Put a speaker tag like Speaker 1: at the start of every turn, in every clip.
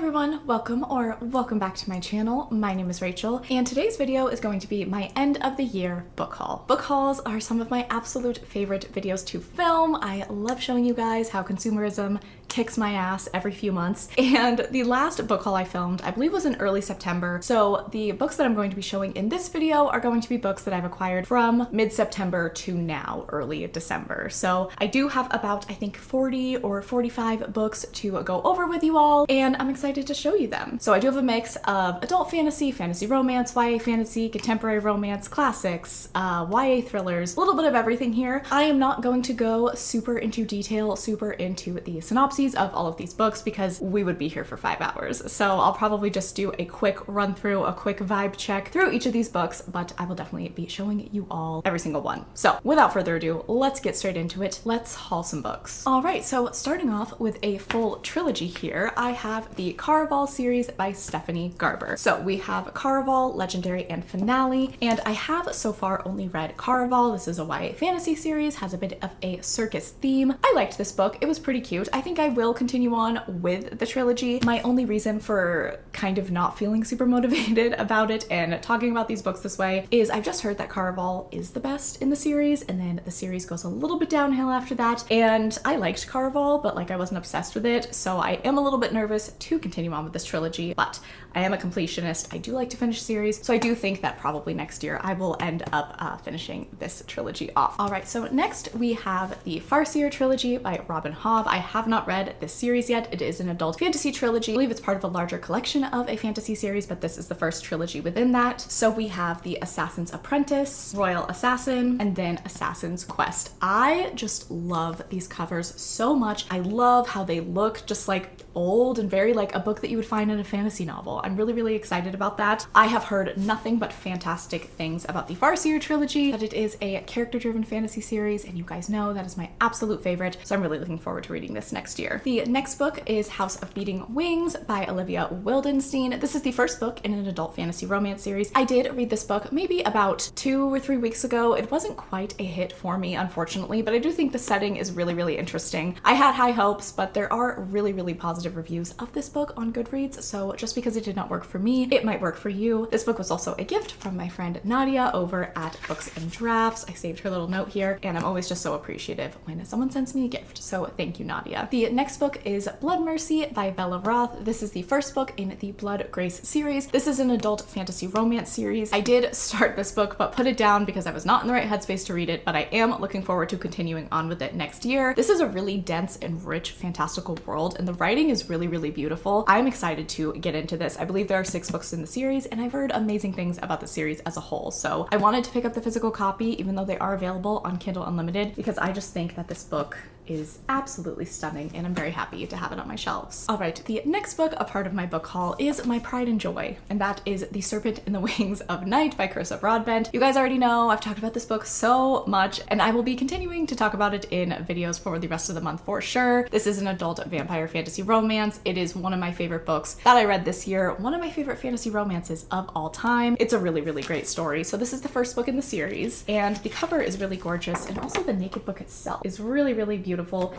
Speaker 1: everyone, welcome back to my channel. My name is Rachel, and today's video is going to be my end of the year book haul. Book hauls are some of my absolute favorite videos to film. I love showing you guys how consumerism kicks my ass every few months. And the last book haul I filmed, I believe, was in early September. So the books that I'm going to be showing in this video are going to be books that I've acquired from mid-September to now, early December. So I do have about, I think, 40 or 45 books to go over with you all, and I'm excited to show you them. So I do have a mix of adult fantasy, fantasy romance, YA fantasy, contemporary romance, classics, YA thrillers, a little bit of everything here. I am not going to go super into detail, super into the synopses of all of these books because we would be here for 5 hours. So I'll probably just do a quick run through, a quick vibe check through each of these books, but I will definitely be showing you all every single one. So without further ado, let's get straight into it. Let's haul some books. All right, so starting off with a full trilogy here, I have the Caraval series by Stephanie Garber. So we have Caraval, Legendary, and Finale, and I have so far only read Caraval. This is a YA fantasy series, has a bit of a circus theme. I liked this book. It was pretty cute. I think I will continue on with the trilogy. My only reason for kind of not feeling super motivated about it and talking about these books this way is I've just heard that Caraval is the best in the series, and then the series goes a little bit downhill after that. And I liked Caraval, but like I wasn't obsessed with it, so I am a little bit nervous to continue on with this trilogy, but I am a completionist. I do like to finish series, so I do think that probably next year I will end up finishing this trilogy off. All right, so next we have the Farseer trilogy by Robin Hobb. I have not read this series yet. It is an adult fantasy trilogy. I believe it's part of a larger collection of a fantasy series, but this is the first trilogy within that. So we have The Assassin's Apprentice, Royal Assassin, and then Assassin's Quest. I just love these covers so much. I love how they look, just like old and very like a book that you would find in a fantasy novel. I'm really excited about that. I have heard nothing but fantastic things about the Farseer trilogy, that it is a character-driven fantasy series, and you guys know that is my absolute favorite, so I'm really looking forward to reading this next year. The next book is House of Beating Wings by Olivia Wildenstein. This is the first book in an adult fantasy romance series. I did read this book maybe about 2 or 3 weeks ago. It wasn't quite a hit for me, unfortunately, but I do think the setting is really interesting. I had high hopes, but there are really positive reviews of this book on Goodreads, so just because it did not work for me, it might work for you. This book was also a gift from my friend Nadia over at Books and Drafts. I saved her little note here, and I'm always just so appreciative when someone sends me a gift, so thank you, Nadia. The next book is Blood Mercy by Bella Roth. This is the first book in the Blood Grace series. This is an adult fantasy romance series. I did start this book but put it down because I was not in the right headspace to read it, but I am looking forward to continuing on with it next year. This is a really dense and rich fantastical world, and the writing is really beautiful. I'm excited to get into this. I believe there are 6 books in the series, and I've heard amazing things about the series as a whole, so I wanted to pick up the physical copy even though they are available on Kindle Unlimited because I just think that this book is absolutely stunning, and I'm very happy to have it on my shelves. All right, the next book, a part of my book haul, is my pride and joy, and that is The Serpent in the Wings of Night by Carissa Broadbent. You guys already know I've talked about this book so much, and I will be continuing to talk about it in videos for the rest of the month for sure. This is an adult vampire fantasy romance. It is one of my favorite books that I read this year, one of my favorite fantasy romances of all time. It's a really great story. So this is the first book in the series, and the cover is really gorgeous, and also the naked book itself is really beautiful.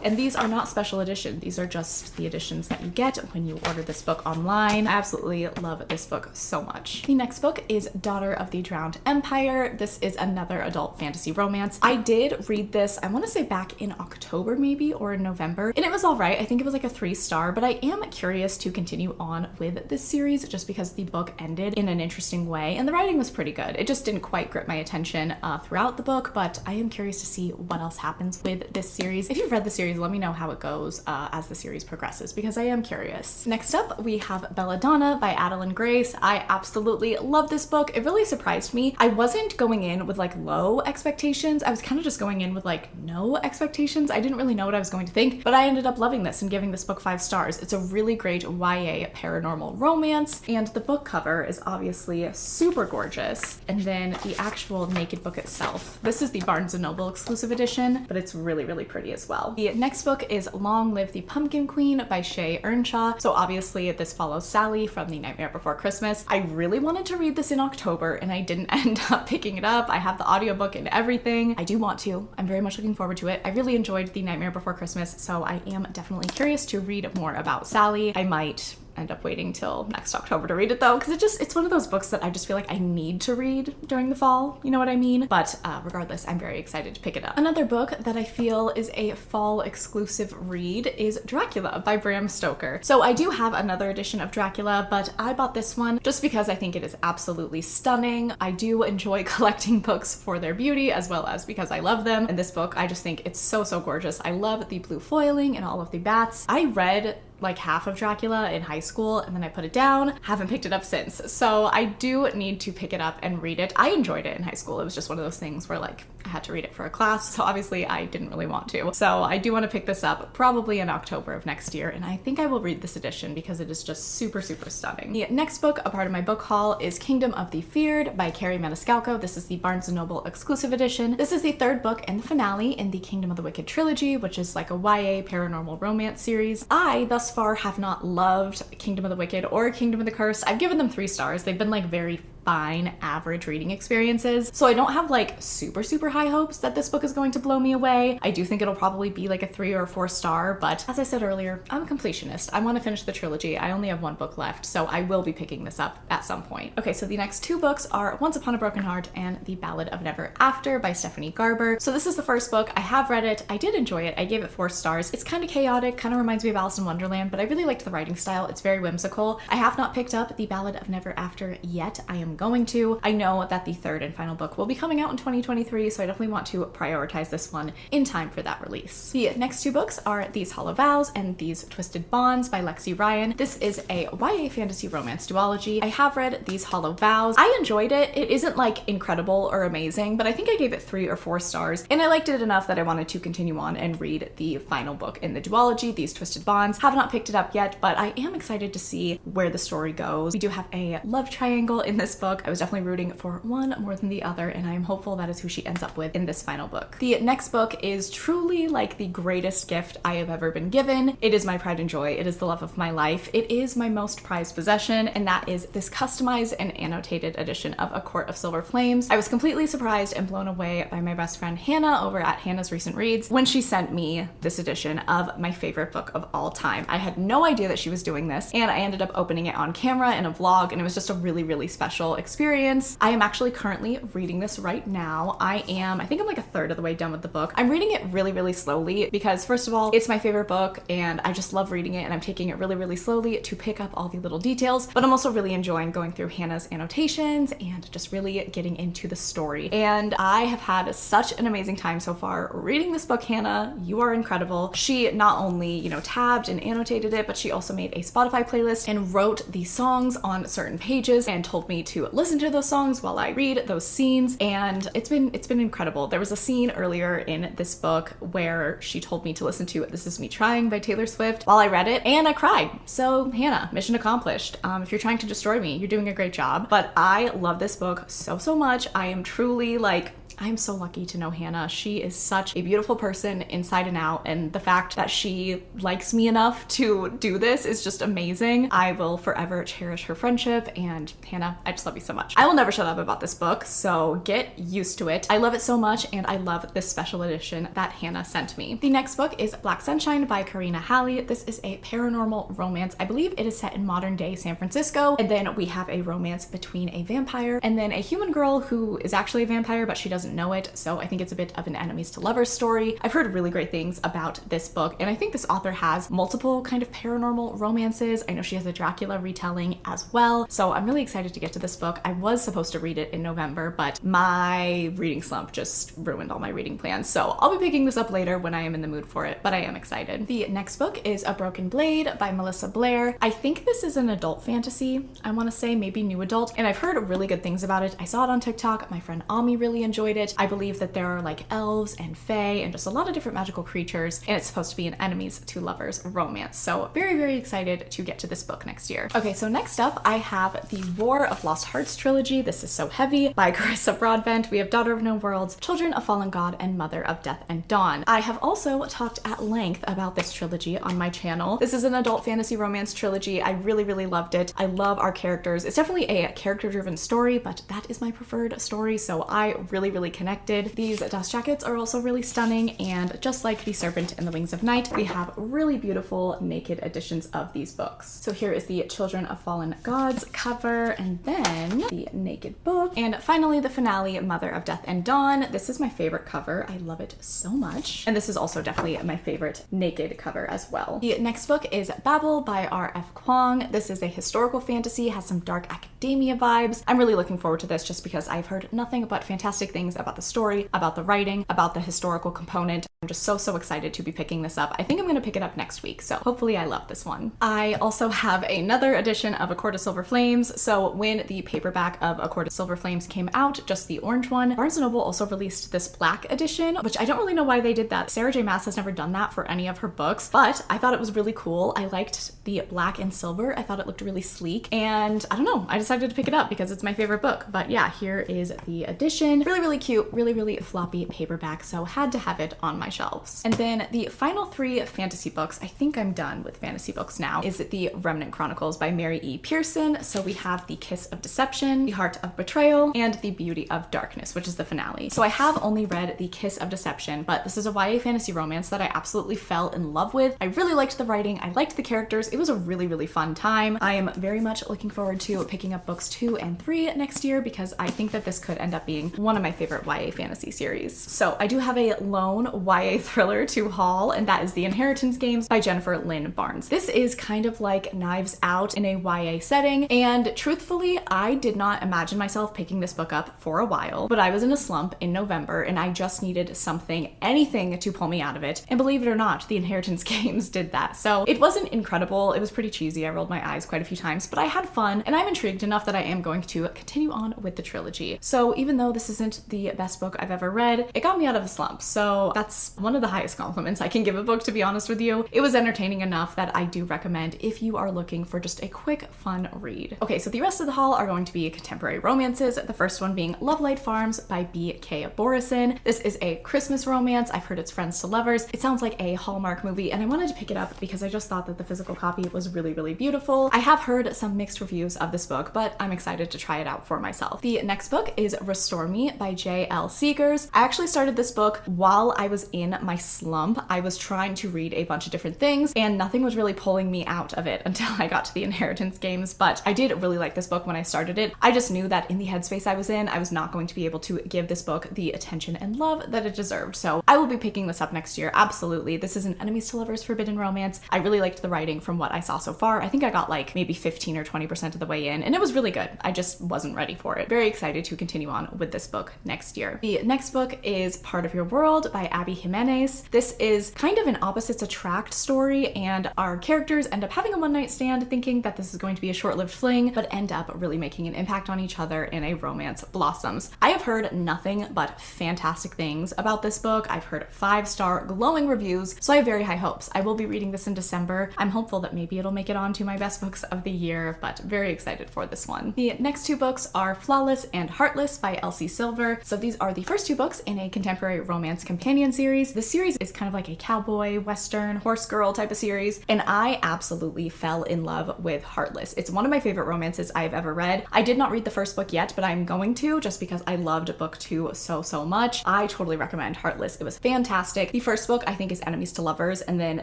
Speaker 1: And these are not special edition. These are just the editions that you get when you order this book online. I absolutely love this book so much. The next book is Daughter of the Drowned Empire. This is another adult fantasy romance. I did read this, I want to say back in October maybe, or in November, and it was all right. I think it was like a 3-star, but I am curious to continue on with this series just because the book ended in an interesting way, and the writing was pretty good. It just didn't quite grip my attention throughout the book, but I am curious to see what else happens with this series. If you've read the series, let me know how it goes as the series progresses, because I am curious. Next up, we have Belladonna by Adeline Grace. I absolutely love this book. It really surprised me. I wasn't going in with like low expectations. I was kind of just going in with like no expectations. I didn't really know what I was going to think, but I ended up loving this and giving this book 5 stars. It's a really great YA paranormal romance, and the book cover is obviously super gorgeous. And then the actual naked book itself. This is the Barnes & Noble exclusive edition, but it's really pretty as well. The next book is Long Live the Pumpkin Queen by Shay Earnshaw. So obviously this follows Sally from The Nightmare Before Christmas. I really wanted to read this in October, and I didn't end up picking it up. I have the audiobook and everything. I do want to. I'm very much looking forward to it. I really enjoyed The Nightmare Before Christmas, so I am definitely curious to read more about Sally. I might end up waiting till next October to read it though, because it's one of those books that I just feel like I need to read during the fall, you know what I mean? But regardless, I'm very excited to pick it up. Another book that I feel is a fall exclusive read is Dracula by Bram Stoker. So I do have another edition of Dracula, but I bought this one just because I think it is absolutely stunning. I do enjoy collecting books for their beauty as well as because I love them. And this book, I just think it's so gorgeous. I love the blue foiling and all of the bats. I read like half of Dracula in high school and then I put it down, haven't picked it up since. So I do need to pick it up and read it. I enjoyed it in high school. It was just one of those things where like I had to read it for a class, so obviously I didn't really want to. So I do want to pick this up probably in October of next year, and I think I will read this edition because it is just super stunning. The next book, a part of my book haul, is Kingdom of the Feared by Carrie Maniscalco. This is the Barnes & Noble exclusive edition. This is the third book and the finale in the Kingdom of the Wicked trilogy, which is like a YA paranormal romance series. I, thus far, have not loved Kingdom of the Wicked or Kingdom of the Cursed. I've given them 3 stars. They've been like very fine, average reading experiences. So I don't have like super high hopes that this book is going to blow me away. I do think it'll probably be like a 3 or a 4 star, but as I said earlier, I'm a completionist. I want to finish the trilogy. I only have 1 book left, so I will be picking this up at some point. Okay, so the next 2 books are Once Upon a Broken Heart and The Ballad of Never After by Stephanie Garber. So this is the first book. I have read it. I did enjoy it. I gave it 4 stars. It's kind of chaotic, kind of reminds me of Alice in Wonderland, but I really liked the writing style. It's very whimsical. I have not picked up The Ballad of Never After yet. I am going to. I know that the 3rd and final book will be coming out in 2023, so I definitely want to prioritize this one in time for that release. The next 2 books are These Hollow Vows and These Twisted Bonds by Lexi Ryan. This is a YA fantasy romance duology. I have read These Hollow Vows. I enjoyed it. It isn't like incredible or amazing, but I think I gave it 3 or 4 stars, and I liked it enough that I wanted to continue on and read the final book in the duology, These Twisted Bonds. Have not picked it up yet, but I am excited to see where the story goes. We do have a love triangle in this book. I was definitely rooting for one more than the other, and I am hopeful that is who she ends up with in this final book. The next book is truly like the greatest gift I have ever been given. It is my pride and joy. It is the love of my life. It is my most prized possession, and that is this customized and annotated edition of A Court of Silver Flames. I was completely surprised and blown away by my best friend Hannah over at Hannah's Recent Reads when she sent me this edition of my favorite book of all time. I had no idea that she was doing this, and I ended up opening it on camera in a vlog, and it was just a really special experience. I am actually currently reading this right now. I think I'm like a 1/3 of the way done with the book. I'm reading it really slowly because first of all, it's my favorite book and I just love reading it, and I'm taking it really slowly to pick up all the little details, but I'm also really enjoying going through Hannah's annotations and just really getting into the story. And I have had such an amazing time so far reading this book. Hannah, you are incredible. She not only, you know, tabbed and annotated it, but she also made a Spotify playlist and wrote the songs on certain pages and told me to listen to those songs while I read those scenes, and it's been incredible. There was a scene earlier in this book where she told me to listen to This Is Me Trying by Taylor Swift while I read it, and I cried. So Hannah, mission accomplished. If you're trying to destroy me, you're doing a great job. But I love this book so much. I am truly like, I'm so lucky to know Hannah. She is such a beautiful person inside and out, and the fact that she likes me enough to do this is just amazing. I will forever cherish her friendship, and Hannah, I just love you so much. I will never shut up about this book, so get used to it. I love it so much, and I love this special edition that Hannah sent me. The next book is Black Sunshine by Karina Halley. This is a paranormal romance. I believe it is set in modern day San Francisco, and then we have a romance between a vampire and then a human girl who is actually a vampire, but she doesn't know it, so I think it's a bit of an enemies to lovers story. I've heard really great things about this book, and I think this author has multiple kind of paranormal romances. I know she has a Dracula retelling as well, so I'm really excited to get to this book. I was supposed to read it in November, but my reading slump just ruined all my reading plans, so I'll be picking this up later when I am in the mood for it, but I am excited. The next book is A Broken Blade by Melissa Blair. I think this is an adult fantasy. I want to say maybe new adult, and I've heard really good things about it. I saw it on TikTok. My friend Ami really enjoyed it. I believe that there are like elves and fae and just a lot of different magical creatures, and it's supposed to be an enemies to lovers romance. So very excited to get to this book next year. Okay, so next up I have the War of Lost Hearts trilogy. This is so heavy by Carissa Broadbent. We have Daughter of No Worlds, Children of Fallen God, and Mother of Death and Dawn. I have also talked at length about this trilogy on my channel. This is an adult fantasy romance trilogy. I really loved it. I love our characters. It's definitely a character-driven story, but that is my preferred story, so I really really connected. These dust jackets are also really stunning, and just like The Serpent and the Wings of Night, we have really beautiful naked editions of these books. So here is the Children of Fallen Gods cover, and then the naked book, and finally the finale, Mother of Death and Dawn. This is my favorite cover. I love it so much. And this is also definitely my favorite naked cover as well. The next book is Babel by R.F. Kuang. This is a historical fantasy, has some dark academia vibes. I'm really looking forward to this just because I've heard nothing but fantastic things about the story, about the writing, about the historical component. I'm just so excited to be picking this up. I think I'm going to pick it up next week, so hopefully I love this one. I also have another edition of A Court of Silver Flames. So when the paperback of A Court of Silver Flames came out, just the orange one, Barnes & Noble also released this black edition, which I don't really know why they did that. Sarah J. Maas has never done that for any of her books, but I thought it was really cool. I liked the black and silver. I thought it looked really sleek, and I don't know, I decided to pick it up because it's my favorite book. But yeah, here is the edition. Really cute, really floppy paperback, so had to have it on my shelves. And then the final 3 fantasy books, I think I'm done with fantasy books now, is the Remnant Chronicles by Mary E. Pearson. So we have The Kiss of Deception, The Heart of Betrayal, and The Beauty of Darkness, which is the finale. So I have only read The Kiss of Deception, but this is a YA fantasy romance that I absolutely fell in love with. I really liked the writing, I liked the characters, it was a really fun time. I am very much looking forward to picking up books 2 and 3 next year because I think that this could end up being one of my favorite YA fantasy series. So I do have a lone YA thriller to haul, and that is The Inheritance Games by Jennifer Lynn Barnes. This is kind of like Knives Out in a YA setting, and truthfully, I did not imagine myself picking this book up for a while, but I was in a slump in November and I just needed something, anything to pull me out of it. And believe it or not, The Inheritance Games did that. So it wasn't incredible. It was pretty cheesy. I rolled my eyes quite a few times, but I had fun, and I'm intrigued enough that I am going to continue on with the trilogy. So even though this isn't the best book I've ever read, it got me out of a slump. So that's one of the highest compliments I can give a book, to be honest with you. It was entertaining enough that I do recommend if you are looking for just a quick, fun read. Okay, so the rest of the haul are going to be contemporary romances. The first one being Lovelight Farms by B.K. Borison. This is a Christmas romance. I've heard it's friends to lovers. It sounds like a Hallmark movie, and I wanted to pick it up because I just thought that the physical copy was really beautiful. I have heard some mixed reviews of this book, but I'm excited to try it out for myself. The next book is Restore Me by J.L. Seegers. I actually started this book while I was in my slump. I was trying to read a bunch of different things, and nothing was really pulling me out of it until I got to The Inheritance Games, but I did really like this book when I started it. I just knew that in the headspace I was in, I was not going to be able to give this book the attention and love that it deserved. So I will be picking this up next year, absolutely. This is an enemies to lovers forbidden romance. I really liked the writing from what I saw so far. I think I got like maybe 15 or 20% of the way in, and it was really good. I just wasn't ready for it. Very excited to continue on with this book next year. The next book is Part of Your World by Abby Jimenez. This is kind of an opposites attract story, and our characters end up having a one-night stand thinking that this is going to be a short-lived fling, but end up really making an impact on each other and a romance blossoms. I have heard nothing but fantastic things about this book. I've heard 5-star glowing reviews, so I have very high hopes. I will be reading this in December. I'm hopeful that maybe it'll make it onto my best books of the year, but very excited for this one. The next 2 books are Flawless and Heartless by Elsie Silver. So these are the first 2 books in a contemporary romance companion series. This series is kind of like a cowboy, western, horse girl type of series, and I absolutely fell in love with Heartless. It's one of my favorite romances I've ever read. I did not read the first book yet, but I'm going to, just because I loved book 2 so much. I totally recommend Heartless. It was fantastic. The first book I think is Enemies to Lovers, and then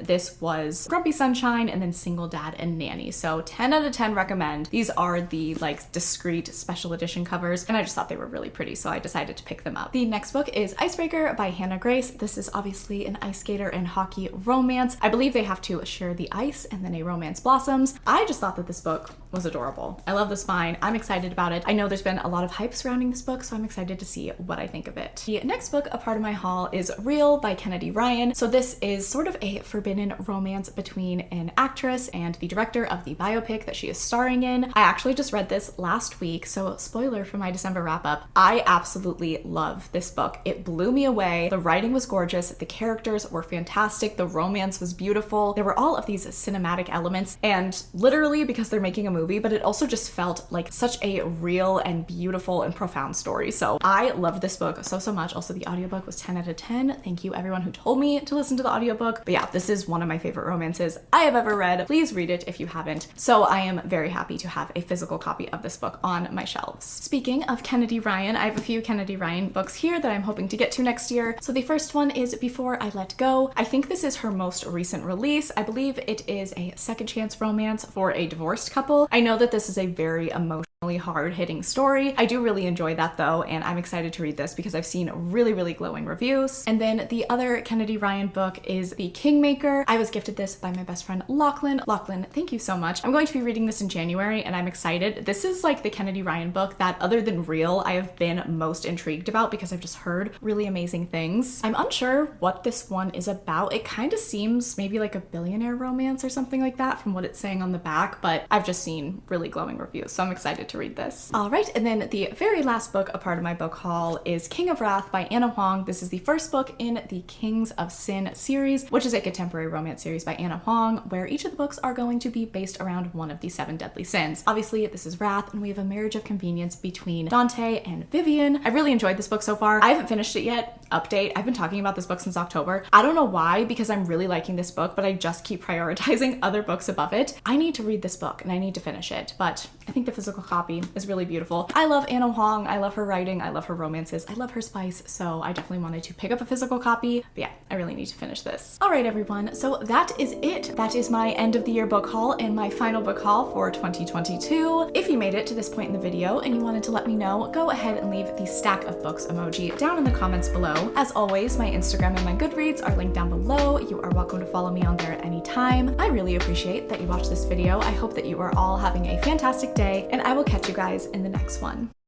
Speaker 1: this was Grumpy Sunshine, and then Single Dad and Nanny. So 10 out of 10 recommend. These are the like discreet special edition covers, and I just thought they were really pretty, so I decided to pick them up. The next book is Icebreaker by Hannah Grace. This is obviously an ice skater and hockey romance. I believe they have to share the ice and then a romance blossoms. I just thought that this book was adorable. I love the spine. I'm excited about it. I know there's been a lot of hype surrounding this book, so I'm excited to see what I think of it. The next book, a part of my haul, is Real by Kennedy Ryan. So this is sort of a forbidden romance between an actress and the director of the biopic that she is starring in. I actually just read this last week, so spoiler for my December wrap up. I absolutely love this book. It blew me away. The writing was gorgeous. The characters were fantastic. The romance was beautiful. There were all of these cinematic elements, and literally because they're making a movie, but it also just felt like such a real and beautiful and profound story. So I loved this book so much. Also, the audiobook was 10 out of 10. Thank you everyone who told me to listen to the audiobook. But yeah, this is one of my favorite romances I have ever read. Please read it if you haven't. So I am very happy to have a physical copy of this book on my shelves. Speaking of Kennedy Ryan, I have a few Kennedy Kennedy Ryan books here that I'm hoping to get to next year. So the first one is Before I Let Go. I think this is her most recent release. I believe it is a second chance romance for a divorced couple. I know that this is a very emotionally hard-hitting story. I do really enjoy that though, and I'm excited to read this because I've seen really glowing reviews. And then the other Kennedy Ryan book is The Kingmaker. I was gifted this by my best friend Lachlan. Lachlan, thank you so much. I'm going to be reading this in January and I'm excited. This is like the Kennedy Ryan book that, other than Real, I have been most intrigued about because I've just heard really amazing things. I'm unsure what this one is about. It kind of seems maybe like a billionaire romance or something like that from what it's saying on the back, but I've just seen really glowing reviews, so I'm excited to read this. All right, and then the very last book, a part of my book haul, is King of Wrath by Anna Huang. This is the first book in the Kings of Sin series, which is a contemporary romance series by Anna Huang, where each of the books are going to be based around one of the 7 deadly sins. Obviously, this is Wrath, and we have a marriage of convenience between Dante and Vivian. I've really enjoyed this book so far. I haven't finished it yet. Update, I've been talking about this book since October. I don't know why, because I'm really liking this book, but I just keep prioritizing other books above it. I need to read this book and I need to finish it, but I think the physical copy is really beautiful. I love Anna Huang. I love her writing. I love her romances. I love her spice, so I definitely wanted to pick up a physical copy. But yeah, I really need to finish this. All right, everyone, so that is it. That is my end of the year book haul and my final book haul for 2022. If you made it to this point in the video and you wanted to let me know, go ahead and leave the stack of books emoji down in the comments below. As always, my Instagram and my Goodreads are linked down below. You are welcome to follow me on there at any time. I really appreciate that you watched this video. I hope that you are all having a fantastic day, and I will catch you guys in the next one.